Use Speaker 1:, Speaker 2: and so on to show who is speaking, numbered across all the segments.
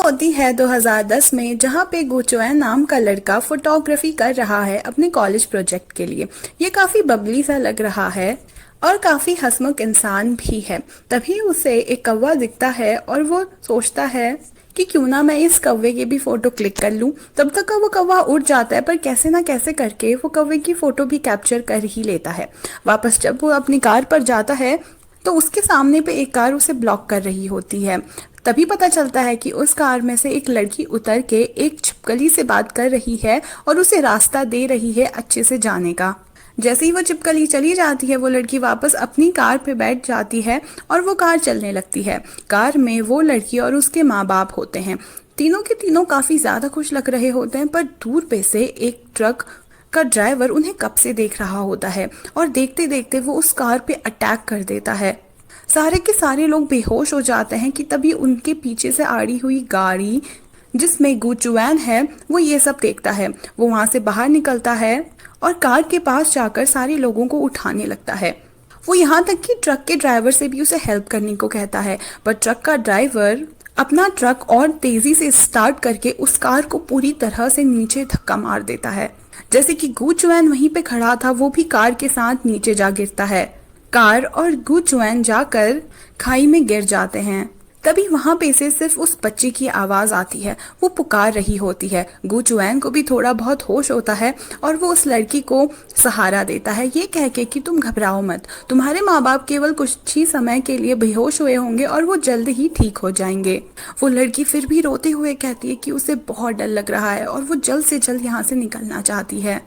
Speaker 1: होती है 2010 में, जहाँ पे गुचुएन नाम का लड़का फोटोग्राफी कर रहा है अपने कॉलेज प्रोजेक्ट के लिए। ये काफी बबली सा लग रहा है और काफी हंसमुख इंसान भी है। तभी उसे एक कौवा दिखता है और वो सोचता है कि क्यों ना मैं इस कौवे की भी फोटो क्लिक कर लूं। तब तक का वो कौवा उड़ जाता है, पर कैसे ना कैसे करके वो कौवे की फोटो भी कैप्चर कर ही लेता है। वापस जब वो अपनी कार पर जाता है तो उसके सामने पे एक कार उसे ब्लॉक कर रही होती है। तभी पता चलता है कि उस कार में से एक लड़की उतर के एक छिपकली से बात कर रही है और उसे रास्ता दे रही है अच्छे से जाने का। जैसे ही वो छिपकली चली जाती है, वो लड़की वापस अपनी कार पे बैठ जाती है और वो कार चलने लगती है। कार में वो लड़की और उसके माँ बाप होते हैं। तीनों के तीनों काफी ज्यादा खुश लग रहे होते हैं, पर दूर पे से एक ट्रक का ड्राइवर उन्हें कब से देख रहा होता है और देखते देखते वो उस कार पे अटैक कर देता है। सारे के सारे लोग बेहोश हो जाते हैं कि तभी उनके पीछे से आड़ी हुई गाड़ी जिसमें गुचुएन है वो ये सब देखता है। वो वहां से बाहर निकलता है और कार के पास जाकर सारे लोगों को उठाने लगता है। वो यहाँ तक कि ट्रक के ड्राइवर से भी उसे हेल्प करने को कहता है, पर ट्रक का ड्राइवर अपना ट्रक और तेजी से स्टार्ट करके उस कार को पूरी तरह से नीचे धक्का मार देता है। जैसे कि गुचुएन वहीं पे खड़ा था, वो भी कार के साथ नीचे जा गिरता है। कार और गुचुएन जाकर खाई में गिर जाते हैं। तभी वहां पे से सिर्फ उस बच्चे की आवाज आती है। वो पुकार रही होती है। गुचुएन को भी थोड़ा बहुत होश होता है और वो उस लड़की को सहारा देता है, ये कह के कि तुम घबराओ मत, तुम्हारे माँ बाप केवल कुछ ही समय के लिए बेहोश हुए होंगे और वो जल्द ही ठीक हो जाएंगे। वो लड़की फिर भी रोते हुए कहती है कि उसे बहुत डर लग रहा है और वो जल्द से जल्द यहाँ से निकलना चाहती है।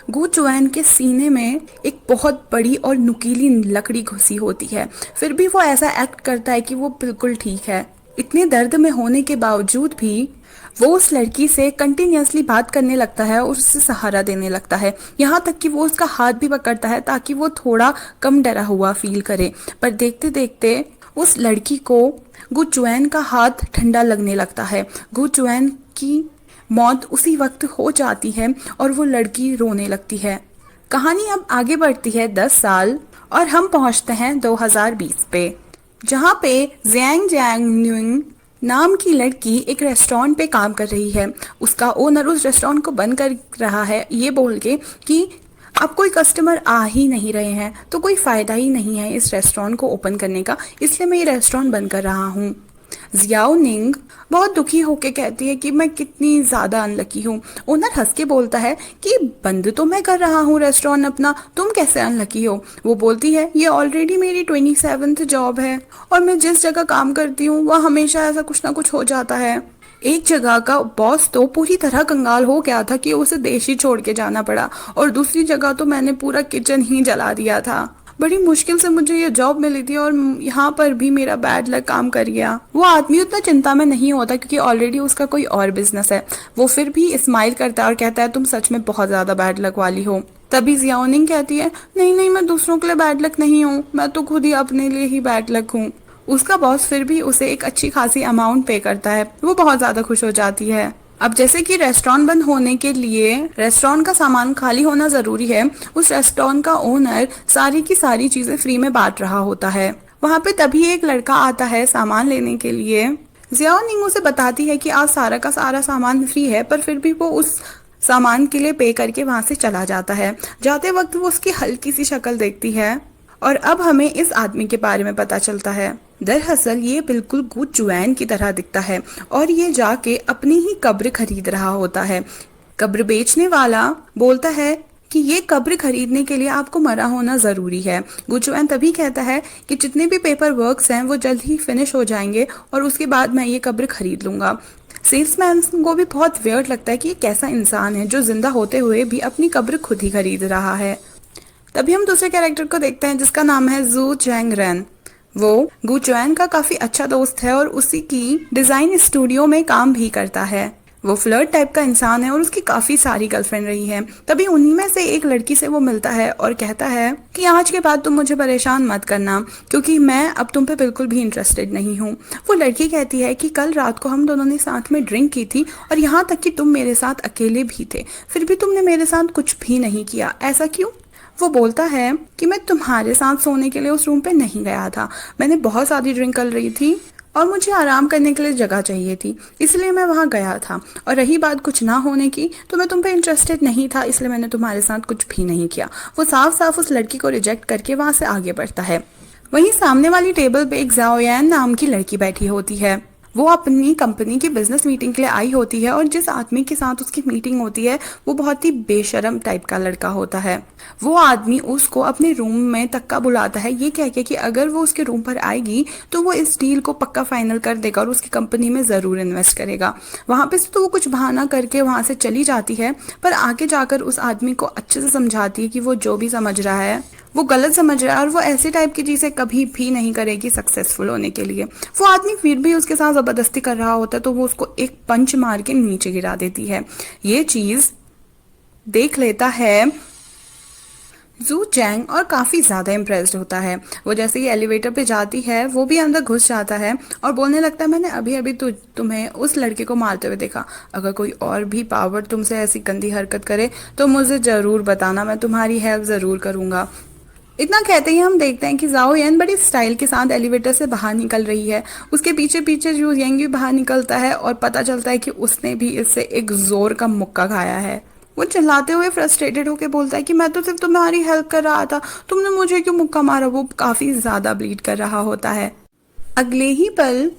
Speaker 1: गुचुएन के सीने में एक बहुत बड़ी और नुकीली लकड़ी घुसी होती है, फिर भी वो ऐसा एक्ट करता है कि वो बिल्कुल ठीक है। इतने दर्द में होने के बावजूद भी वो उस लड़की से कंटिन्यूअसली बात करने लगता है और उससे सहारा देने लगता है। यहाँ तक कि वो उसका हाथ भी पकड़ता है ताकि वो थोड़ा कम डरा हुआ फील करे। पर देखते देखते उस लड़की को गुचुएन का हाथ ठंडा लगने लगता है। गुचुएन की मौत उसी वक्त हो जाती है और वो लड़की रोने लगती है। कहानी अब आगे बढ़ती है 10 साल और हम पहुंचते हैं 2020 पे, जहां पे ज़ियांग ज़ियांग न्यूइंग नाम की लड़की एक रेस्टोरेंट पे काम कर रही है। उसका ओनर उस रेस्टोरेंट को बंद कर रहा है, ये बोल के कि अब कोई कस्टमर आ ही नहीं रहे हैं तो कोई फायदा ही नहीं है इस रेस्टोरेंट को ओपन करने का, इसलिए मैं ये रेस्टोरेंट बंद कर रहा हूँ। जियाओ निंग बहुत दुखी होके कहती है कि मैं कितनी ज्यादा अनलकी हूँ। ओनर हंस के बोलता है कि बंद तो मैं कर रहा हूँ रेस्टोरेंट अपना, तुम कैसे अनलकी हो। वो बोलती है ये ऑलरेडी मेरी 27th जॉब है और मैं जिस जगह काम करती हूँ वह हमेशा ऐसा कुछ ना कुछ हो जाता है। एक जगह का बॉस तो पूरी तरह कंगाल हो गया था कि उसे देश ही छोड़ के जाना पड़ा, और दूसरी जगह तो मैंने पूरा किचन ही जला दिया था। बड़ी मुश्किल से मुझे ये जॉब मिली थी और यहाँ पर भी मेरा बैड लक काम कर गया। वो आदमी उतना चिंता में नहीं होता क्योंकि ऑलरेडी उसका कोई और बिजनेस है। वो फिर भी स्माइल करता है और कहता है तुम सच में बहुत ज्यादा बैड लक वाली हो। तभी जियाओनिंग कहती है नहीं नहीं, मैं दूसरों के लिए बैड लक नहीं हूँ, मैं तो खुद ही अपने लिए ही बैड लक हूँ। उसका बॉस फिर भी उसे एक अच्छी खासी अमाउंट पे करता है। वो बहुत ज्यादा खुश हो जाती है। अब जैसे कि रेस्टोरेंट बंद होने के लिए रेस्टोरेंट का सामान खाली होना जरूरी है, उस रेस्टोरेंट का ओनर सारी की सारी चीजें फ्री में बांट रहा होता है। वहां पे तभी एक लड़का आता है सामान लेने के लिए। जियाओ निंग उसे बताती है कि आज सारा का सारा सामान फ्री है, पर फिर भी वो उस सामान के लिए पे करके वहां से चला जाता है। जाते वक्त वो उसकी हल्की सी शक्ल देखती है और अब हमें इस आदमी के बारे में पता चलता है। दरअसल ये बिल्कुल गुचुएन की तरह दिखता है और ये जाके अपनी ही कब्र खरीद रहा होता है। कब्र बेचने वाला बोलता है कि ये कब्र खरीदने के लिए आपको मरा होना जरूरी है। गुचुएन तभी कहता है कि जितने भी पेपर वर्क्स हैं वो जल्द ही फिनिश हो जाएंगे और उसके बाद मैं ये कब्र खरीद लूंगा। सेल्समैन को भी बहुत वियर्ड लगता है कि ये कैसा इंसान है जो जिंदा होते हुए भी अपनी कब्र खुद ही खरीद रहा है। तभी हम दूसरे कैरेक्टर को देखते हैं जिसका नाम है जू चैंग रेन। वो गुचुएन का काफी अच्छा दोस्त है और उसी की डिजाइन स्टूडियो में काम भी करता है। वो फ्लर्ट टाइप का इंसान है और उसकी काफी सारी गर्लफ्रेंड रही है। तभी उन्हीं में से एक लड़की से वो मिलता है और कहता है कि आज के बाद तुम मुझे परेशान मत करना क्योंकि मैं अब तुम पे बिल्कुल भी इंटरेस्टेड नहीं हूँ। वो लड़की कहती है कि कल रात को हम दोनों ने साथ में ड्रिंक की थी और यहाँ तक कि तुम मेरे साथ अकेले भी थे, फिर भी तुमने मेरे साथ कुछ भी नहीं किया, ऐसा क्यों। वो बोलता है कि मैं तुम्हारे साथ सोने के लिए उस रूम पे नहीं गया था, मैंने बहुत सारी ड्रिंक कर रही थी और मुझे आराम करने के लिए जगह चाहिए थी, इसलिए मैं वहाँ गया था। और रही बात कुछ ना होने की, तो मैं तुम पे इंटरेस्टेड नहीं था, इसलिए मैंने तुम्हारे साथ कुछ भी नहीं किया। वो साफ साफ उस लड़की को रिजेक्ट करके वहाँ से आगे बढ़ता है। वहीं सामने वाली टेबल पे एक जाओयान नाम की लड़की बैठी होती है। वो अपनी कंपनी की बिजनेस मीटिंग के लिए आई होती है, और जिस आदमी के साथ उसकी मीटिंग होती है वो बहुत ही बेशरम टाइप का लड़का होता है। वो आदमी उसको अपने रूम में तक का बुलाता है, ये कह के कि अगर वो उसके रूम पर आएगी तो वो इस डील को पक्का फाइनल कर देगा और उसकी कंपनी में ज़रूर इन्वेस्ट करेगा। वहाँ पे से तो वो कुछ बहाना करके वहाँ से चली जाती है, पर आगे जाकर उस आदमी को अच्छे से समझाती है कि वो जो भी समझ रहा है वो गलत समझ रहा है, और वो ऐसे टाइप की चीज़ें कभी भी नहीं करेगी सक्सेसफुल होने के लिए। वो आदमी फिर भी उसके साथ ज़बरदस्ती कर रहा होता है, तो वो उसको एक पंच मार के नीचे गिरा देती है। ये चीज़ देख लेता है जू चैंग और काफ़ी ज़्यादा इम्प्रेस्ड होता है। वो जैसे ही एलिवेटर पे जाती है वो भी अंदर घुस जाता है और बोलने लगता है, मैंने अभी अभी तुम्हें उस लड़के को मारते हुए देखा। अगर कोई और भी पावर तुमसे ऐसी गंदी हरकत करे तो मुझे ज़रूर बताना, मैं तुम्हारी हेल्प ज़रूर करूँगा। इतना कहते ही हम देखते हैं कि जाओ यन बड़ी स्टाइल के साथ एलिवेटर से बाहर निकल रही है। उसके पीछे पीछे जू यंग भी बाहर निकलता है और पता चलता है कि उसने भी इससे एक जोर का मुक्का खाया है। वो चिल्लाते हुए फ्रस्ट्रेटेड होकर बोलता है कि मैं तो सिर्फ तुम्हारी हेल्प कर रहा था, तुमने मुझे क्यों मुक्का मारा। वो काफी ज्यादा ब्लीड कर रहा होता है। अगले ही पल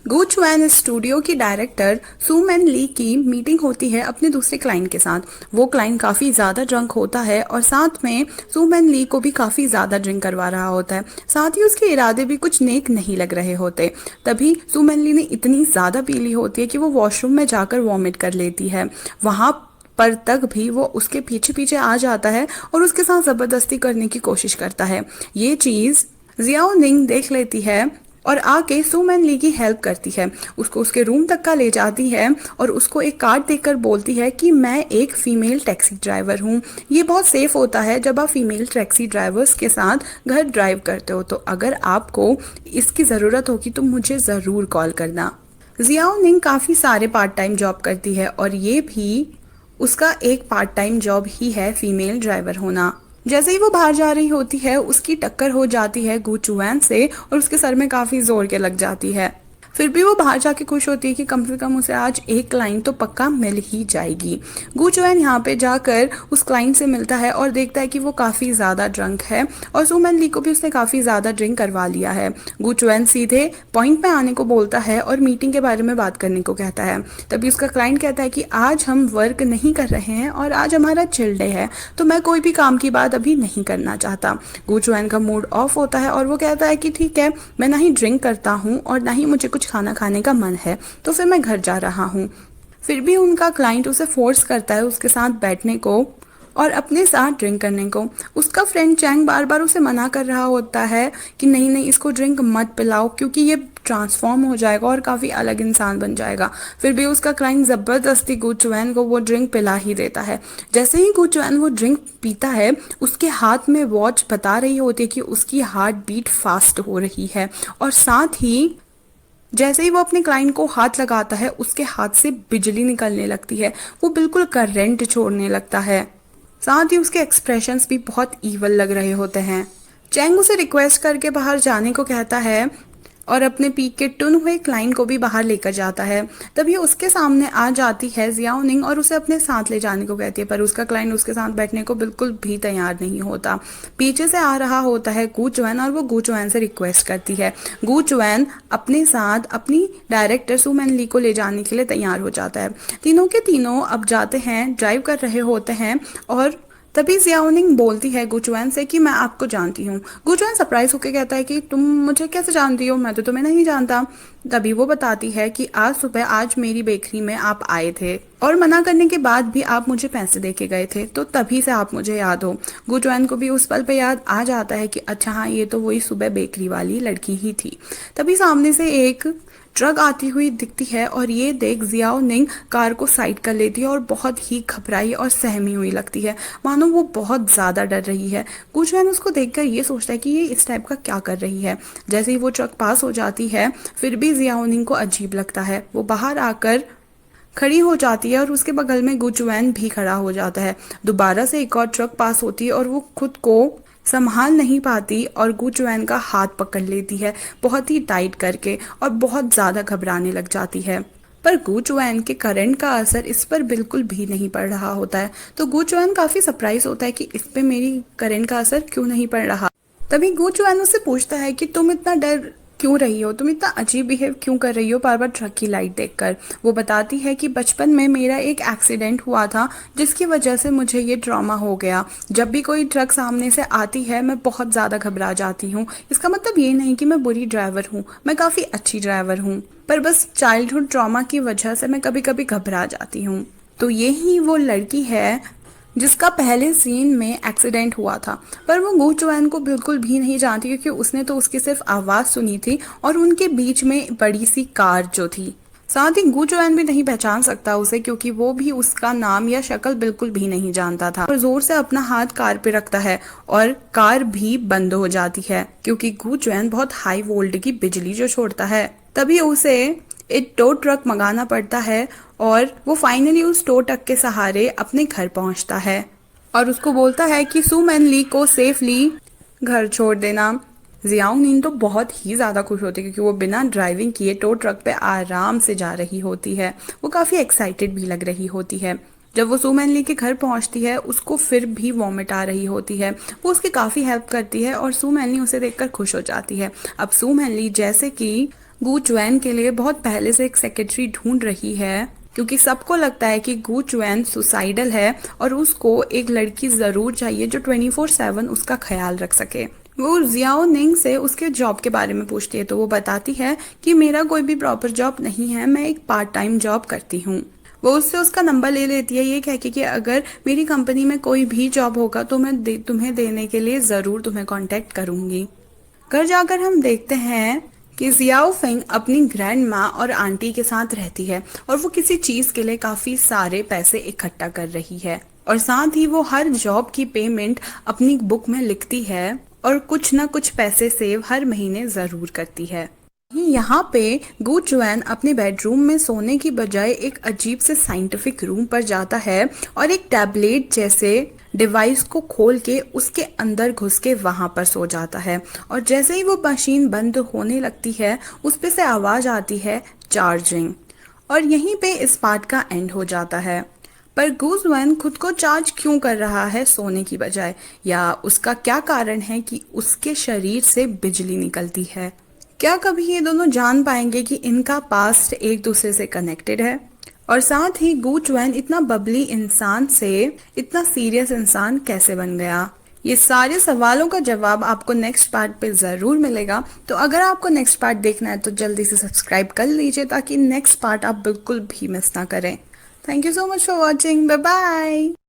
Speaker 1: गुचवैन स्टूडियो की डायरेक्टर सुमन ली की मीटिंग होती है अपने दूसरे क्लाइंट के साथ। वो क्लाइंट काफ़ी ज़्यादा ड्रंक होता है और साथ में सुमन ली को भी काफ़ी ज़्यादा ड्रिंक करवा रहा होता है। साथ ही उसके इरादे भी कुछ नेक नहीं लग रहे होते। तभी सुमन ली ने इतनी ज़्यादा पी ली होती है कि वो वॉशरूम में जाकर वॉमिट कर लेती है। वहाँ पर तक भी वो उसके पीछे पीछे आ जाता है और उसके साथ ज़बरदस्ती करने की कोशिश करता है। ये चीज़ जियाओ निंग देख लेती है और आके सुमन ली की हेल्प करती है। उसको उसके रूम तक का ले जाती है और उसको एक कार्ड देकर बोलती है कि मैं एक फीमेल टैक्सी ड्राइवर हूँ। ये बहुत सेफ होता है जब आप फीमेल टैक्सी ड्राइवर्स के साथ घर ड्राइव करते हो, तो अगर आपको इसकी ज़रूरत होगी तो मुझे ज़रूर कॉल करना। जियाओ निंग काफ़ी सारे पार्ट टाइम जॉब करती है और ये भी उसका एक पार्ट टाइम जॉब ही है फीमेल ड्राइवर होना। जैसे ही वो बाहर जा रही होती है उसकी टक्कर हो जाती है गुचुआन से और उसके सर में काफी जोर के लग जाती है। फिर भी वो बाहर जाके खुश होती है कि कम से कम उसे आज एक क्लाइंट तो पक्का मिल ही जाएगी। गुचुआन यहाँ पे जाकर उस क्लाइंट से मिलता है और देखता है कि वो काफ़ी ज़्यादा ड्रंक है और सुमन ली को भी उसने काफ़ी ज़्यादा ड्रिंक करवा लिया है। गुचुआन सीधे पॉइंट पे आने को बोलता है और मीटिंग के बारे में बात करने को कहता है। तभी उसका क्लाइंट कहता है कि आज हम वर्क नहीं कर रहे हैं और आज हमारा चिल डे है, तो मैं कोई भी काम की बात अभी नहीं करना चाहता। गुचुआन का मूड ऑफ होता है और वो कहता है कि ठीक है, मैं ना ही ड्रिंक करता हूँ और ना ही मुझे कुछ खाना खाने का मन है, तो फिर मैं घर जा रहा हूँ। फिर भी उनका क्लाइंट उसे फोर्स करता है उसके साथ बैठने को और अपने साथ ड्रिंक करने को। उसका फ्रेंड चैंग बार बार उसे मना कर रहा होता है कि नहीं नहीं, इसको ड्रिंक मत पिलाओ क्योंकि ये ट्रांसफॉर्म हो जाएगा और काफ़ी अलग इंसान बन जाएगा। फिर भी उसका क्लाइंट ज़बरदस्ती गुचुआन को वो ड्रिंक पिला ही देता है। जैसे ही गुचुआन वो ड्रिंक पीता है उसके हाथ में वॉच बता रही होती है कि उसकी हार्ट बीट फास्ट हो रही है, और साथ ही जैसे ही वो अपने क्लाइंट को हाथ लगाता है उसके हाथ से बिजली निकलने लगती है। वो बिल्कुल करंट छोड़ने लगता है। साथ ही उसके एक्सप्रेशंस भी बहुत ईवल लग रहे होते हैं। चैंग उसे रिक्वेस्ट करके बाहर जाने को कहता है और अपने पीक के टुन हुए क्लाइंट को भी बाहर लेकर जाता है। तभी उसके सामने आ जाती है जियाओ निंग और उसे अपने साथ ले जाने को कहती है, पर उसका क्लाइंट उसके साथ बैठने को बिल्कुल भी तैयार नहीं होता। पीछे से आ रहा होता है गुचुआन और वो गुचुआन से रिक्वेस्ट करती है। गुचुआन अपने साथ अपनी डायरेक्टर सुमन ली को ले जाने के लिए तैयार हो जाता है। तीनों के तीनों अब जाते हैं, ड्राइव कर रहे होते हैं और तभी जियाओ निंग बोलती है गुचुआन से कि मैं आपको जानती हूँ। गुचुआन सरप्राइज होकर कहता है कि तुम मुझे कैसे जानती हो, मैं तो तुम्हें नहीं जानता। तभी वो बताती है कि आज सुबह आज मेरी बेकरी में आप आए थे और मना करने के बाद भी आप मुझे पैसे दे के गए थे, तो तभी से आप मुझे याद हो। गुचुआन को भी उस पल पे याद आ जाता है कि अच्छा हाँ, ये तो वही सुबह बेकरी वाली लड़की ही थी। तभी सामने से एक ट्रक आती हुई दिखती है और ये देख जियाओ निंग कार को साइड कर लेती है और बहुत ही घबराई और सहमी हुई लगती है, मानो वो बहुत ज़्यादा डर रही है। गुचुआन उसको देखकर ये सोचता है कि ये इस टाइप का क्या कर रही है। जैसे ही वो ट्रक पास हो जाती है फिर भी जियाओ निंग को अजीब लगता है। वो बाहर आकर खड़ी हो जाती है और उसके बगल में गुचुआन भी खड़ा हो जाता है। दोबारा से एक और ट्रक पास होती है और वो खुद को संभाल नहीं पाती और गुचुएन का हाथ पकड़ लेती है बहुत ही टाइट करके और बहुत ज़्यादा घबराने लग जाती है। पर गुचुएन के करंट का असर इस पर बिल्कुल भी नहीं पड़ रहा होता है। तो गुचुएन काफ़ी सरप्राइज होता है कि इस पे मेरी करंट का असर क्यों नहीं पड़ रहा। तभी गुचुएन उससे पूछता है कि तुम इतना डर क्यों रही हो, तुम इतना अजीब बिहेव क्यों कर रही हो बार बार ट्रक की लाइट देखकर। वो बताती है कि बचपन में मेरा एक एक्सीडेंट हुआ था जिसकी वजह से मुझे ये ट्रॉमा हो गया। जब भी कोई ट्रक सामने से आती है मैं बहुत ज़्यादा घबरा जाती हूँ। इसका मतलब ये नहीं कि मैं बुरी ड्राइवर हूँ, मैं काफ़ी अच्छी ड्राइवर हूँ, पर बस चाइल्डहुड ट्रॉमा की वजह से मैं कभी कभी घबरा जाती हूँ। तो यही वो लड़की है जिसका पहले सीन में एक्सीडेंट हुआ था। पर वो गो चुएन को बिल्कुल भी नहीं जानती क्योंकि उसने तो उसकी सिर्फ आवाज़ सुनी थी और उनके बीच में बड़ी सी कार जो थी। साथ ही गू चुएन भी नहीं पहचान सकता उसे क्योंकि वो भी उसका नाम या शक्ल बिल्कुल भी नहीं जानता था। और जोर से अपना हाथ कार पे रखता है और कार भी बंद हो जाती है क्योंकि गू चुएन बहुत हाई वोल्ट की बिजली जो छोड़ता है। तभी उसे एक टो ट्रक मंगाना पड़ता है और वो फाइनली उस टो ट्रक के सहारे अपने घर पहुंचता है और उसको बोलता है कि सू मैन ली को सेफली घर छोड़ देना। जियाओ नीन तो बहुत ही ज़्यादा खुश होती है क्योंकि वो बिना ड्राइविंग किए टो ट्रक पे आराम से जा रही होती है। वो काफ़ी एक्साइटेड भी लग रही होती है। जब वो सू मैनली के घर पहुंचती है उसको फिर भी वॉमिट आ रही होती है। वो उसकी काफ़ी हेल्प करती है और सू मैनली उसे देखकर खुश हो जाती है। अब सू मैनली जैसे कि गू चुएन के लिए बहुत पहले से एक सेक्रेटरी ढूंढ रही है क्योंकि सबको लगता है कि गू चुएन सुसाइडल है और उसको एक लड़की ज़रूर चाहिए जो 24/7 उसका ख्याल रख सके। वो जियाओ निंग से उसके जॉब के बारे में पूछती है तो वो बताती है कि मेरा कोई भी प्रॉपर जॉब नहीं है, मैं एक पार्ट टाइम जॉब करती हूँ। वो उससे उसका नंबर ले लेती है ये कह के कि अगर मेरी कंपनी में कोई भी जॉब होगा तो मैं तुम्हें देने के लिए ज़रूर तुम्हें कांटेक्ट करूँगी। घर जाकर हम देखते हैं कि जियाओ फेंग अपनी ग्रैंड माँ और आंटी के साथ रहती है और वो किसी चीज़ के लिए काफ़ी सारे पैसे इकट्ठा कर रही है और साथ ही वो हर जॉब की पेमेंट अपनी बुक में लिखती है और कुछ ना कुछ पैसे सेव हर महीने ज़रूर करती है। यहाँ पे गू चुएन अपने बेडरूम में सोने की बजाय एक अजीब से साइंटिफिक रूम पर जाता है और एक टैबलेट जैसे डिवाइस को खोल के उसके अंदर घुस के वहां पर सो जाता है और जैसे ही वो मशीन बंद होने लगती है उस पे से आवाज आती है चार्जिंग और यहीं पे इस पार्ट का एंड हो जाता है। पर गुजवन खुद को चार्ज क्यों कर रहा है सोने की बजाय, या उसका क्या कारण है कि उसके शरीर से बिजली निकलती है। क्या कभी ये दोनों जान पाएंगे कि इनका पास्ट एक दूसरे से कनेक्टेड है। और साथ ही गू चुएन इतना बबली इंसान से इतना सीरियस इंसान कैसे बन गया। ये सारे सवालों का जवाब आपको नेक्स्ट पार्ट पे ज़रूर मिलेगा। तो अगर आपको नेक्स्ट पार्ट देखना है तो जल्दी से सब्सक्राइब कर लीजिए ताकि नेक्स्ट पार्ट आप बिल्कुल भी मिस ना करें। Thank you so much for watching. Bye bye.